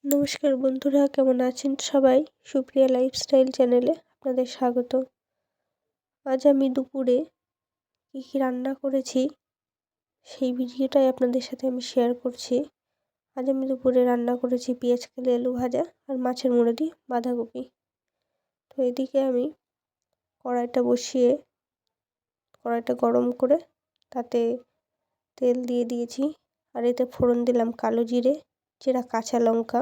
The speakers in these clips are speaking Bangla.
নমস্কার বন্ধুরা, কেমন আছেন সবাই? সুপ্রিয়া লাইফস্টাইল চ্যানেলে আপনাদের স্বাগত। আজ আমি দুপুরে কী রান্না করেছি সেই ভিডিওটাই আপনাদের সাথে আমি শেয়ার করছি। আজ আমি দুপুরে রান্না করেছি পেঁয়াজ কালি আলু ভাজা আর মাছের মুড়ো দিয়ে বাঁধাকপি। তো এদিকে আমি কড়াইটা গরম করে তাতে তেল দিয়ে দিয়েছি, আর এতে ফোড়ন দিলাম কালো জিরে, চেরা কাঁচা লঙ্কা।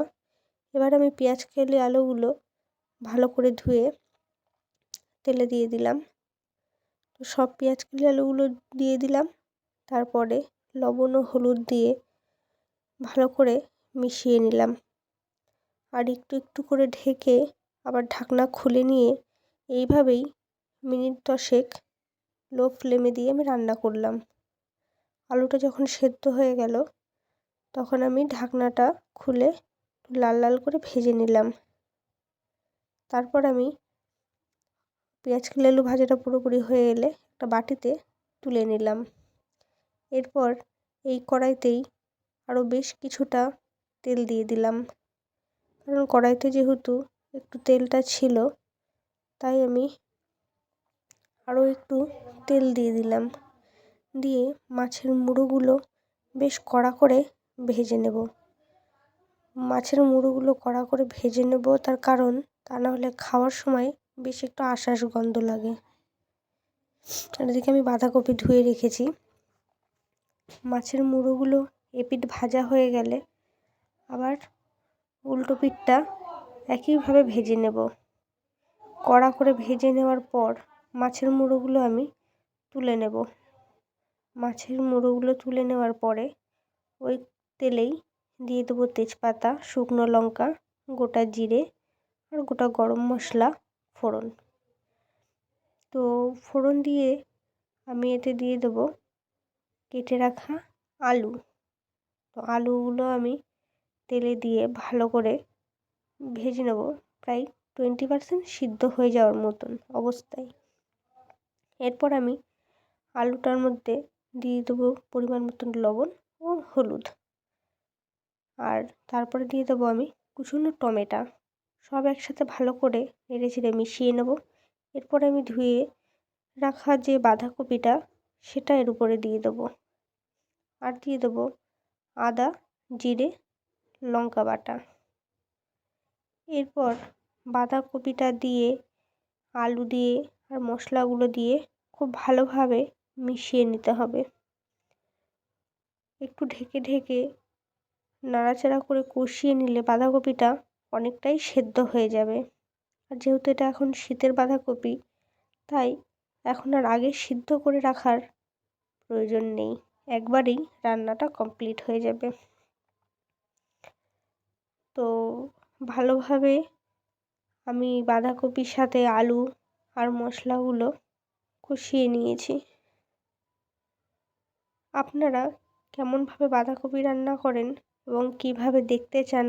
এবার আমি পেঁয়াজ কালি আলুগুলো ভালো করে ধুয়ে তেলে দিয়ে দিলাম। তো সব পেঁয়াজ কালি আলুগুলো দিয়ে দিলাম, তারপরে লবণ ও হলুদ দিয়ে ভালো করে মিশিয়ে নিলাম। আর একটু একটু করে ঢেকে আবার ঢাকনা খুলে নিয়ে এইভাবেই মিনিট 10 লো ফ্লেমে দিয়ে আমি রান্না করলাম। আলুটা যখন সেদ্ধ হয়ে গেল তখন আমি ঢাকনাটা খুলে লাল লাল করে ভেজে নিলাম। তারপর আমি পেঁয়াজ কালি আলু ভাজাটা পুরোপুরি হয়ে এলে একটা বাটিতে তুলে নিলাম। এরপর এই কড়াইতেই আরও বেশ কিছুটা তেল দিয়ে দিলাম, কারণ কড়াইতে যেহেতু একটু তেলটা ছিল তাই আমি আরও একটু তেল দিয়ে দিলাম। দিয়ে মাছের মুড়োগুলো বেশ কড়া করে ভেজে নেব। মাছের মুড়োগুলো কড়া করে ভেজে নেব, তার কারণ তা না হলে খাওয়ার সময় বেশ একটু আঁশাশ গন্ধ লাগে। আর এদিকে আমি বাঁধাকপি ধুয়ে রেখেছি। মাছের মুড়োগুলো এপিঠ ভাজা হয়ে গেলে আবার উল্টো পিঠটা একইভাবে ভেজে নেব। কড়া করে ভেজে নেওয়ার পর মাছের মুড়োগুলো আমি তুলে নেব। মাছের মুড়োগুলো তুলে নেওয়ার পরে ওই তেলেই দিয়ে দেবো তেজপাতা, শুকনো লঙ্কা, গোটা জিরে আর গোটা গরম মশলা ফোড়ন। তো ফোড়ন দিয়ে আমি এতে দিয়ে দেবো কেটে রাখা আলু। তো আলুগুলো আমি তেলে দিয়ে ভালো করে ভেজে নেব, প্রায় 20% সিদ্ধ হয়ে যাওয়ার মতন অবস্থায়। এরপর আমি আলুটার মধ্যে দিয়ে দেবো পরিমাণ মতন লবণ ও হলুদ, আর তারপরে দিয়ে দেবো আমি কুচনো টমেটো। সব একসাথে ভালো করে নেড়েচেড়ে মিশিয়ে নেব। এরপরে আমি ধুয়ে রাখা যে বাঁধাকপিটা সেটা এর উপরে দিয়ে দেবো, আর দিয়ে দেবো আদা, জিরে, লঙ্কা বাটা। এরপর বাঁধাকপিটা দিয়ে আলু দিয়ে আর মশলাগুলো দিয়ে খুব ভালোভাবে মিশিয়ে নিতে হবে। একটু ঢেকে ঢেকে নাড়াচাড়া করে কষিয়ে নিলে বাঁধাকপিটা অনেকটাই সেদ্ধ হয়ে যাবে। আর যেহেতু এটা এখন শীতের বাঁধাকপি, তাই এখন আর আগে সিদ্ধ করে রাখার প্রয়োজন নেই, একবারেই রান্নাটা কমপ্লিট হয়ে যাবে। তো ভালোভাবে আমি বাঁধাকপির সাথে আলু আর মশলাগুলো কষিয়ে নিয়েছি। আপনারা কেমনভাবে বাঁধাকপি রান্না করেন এবং কীভাবে দেখতে চান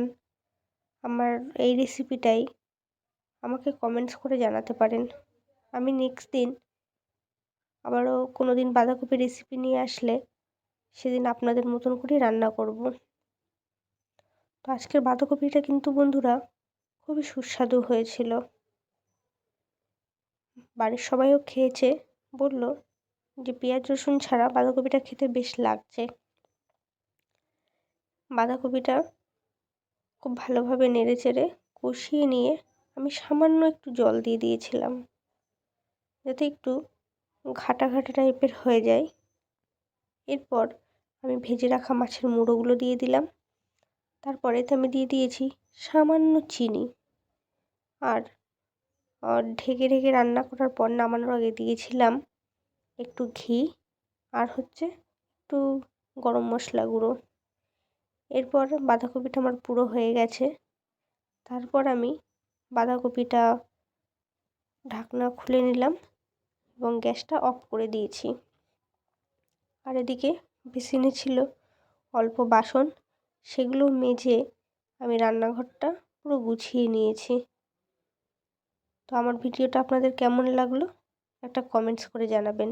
আমার এই রেসিপিটাই আমাকে কমেন্টস করে জানাতে পারেন। আমি নেক্সট দিন আবারও কোনো দিন বাঁধাকপির রেসিপি নিয়ে আসলে সেদিন আপনাদের মতন করেই রান্না করব। তো আজকের বাঁধাকপিটা কিন্তু বন্ধুরা খুবই সুস্বাদু হয়েছিল। বাড়ির সবাইও খেয়েছে, বলল যে পেঁয়াজ রসুন ছাড়া বাঁধাকপিটা খেতে বেশ লাগছে। বাঁধাকপিটা খুব ভালোভাবে নেড়েচেড়ে কষিয়ে নিয়ে আমি সামান্য একটু জল দিয়ে দিয়েছিলাম, যাতে একটু ঘাটা ঘাটা টাইপের হয়ে যায়। এরপর আমি ভেজে রাখা মাছের মুড়োগুলো দিয়ে দিলাম। তারপর এতে আমি দিয়ে দিয়েছি সামান্য চিনি, আর ঢেকে ঢেকে রান্না করার পর নামানোর আগে দিয়েছিলাম একটু ঘি আর একটু গরম মশলা গুঁড়ো। এরপর বাঁধাকপিটা আমার পুরো হয়ে গেছে। তারপর আমি বাঁধাকপিটা ঢাকনা খুলে নিলাম এবং গ্যাসটা অফ করে দিয়েছি। আর এদিকে বেসিনে ছিল অল্প বাসন, সেগুলো মেজে আমি রান্নাঘরটা পুরো গুছিয়ে নিয়েছি। তো আমার ভিডিওটা আপনাদের কেমন লাগলো একটা কমেন্টস করে জানাবেন।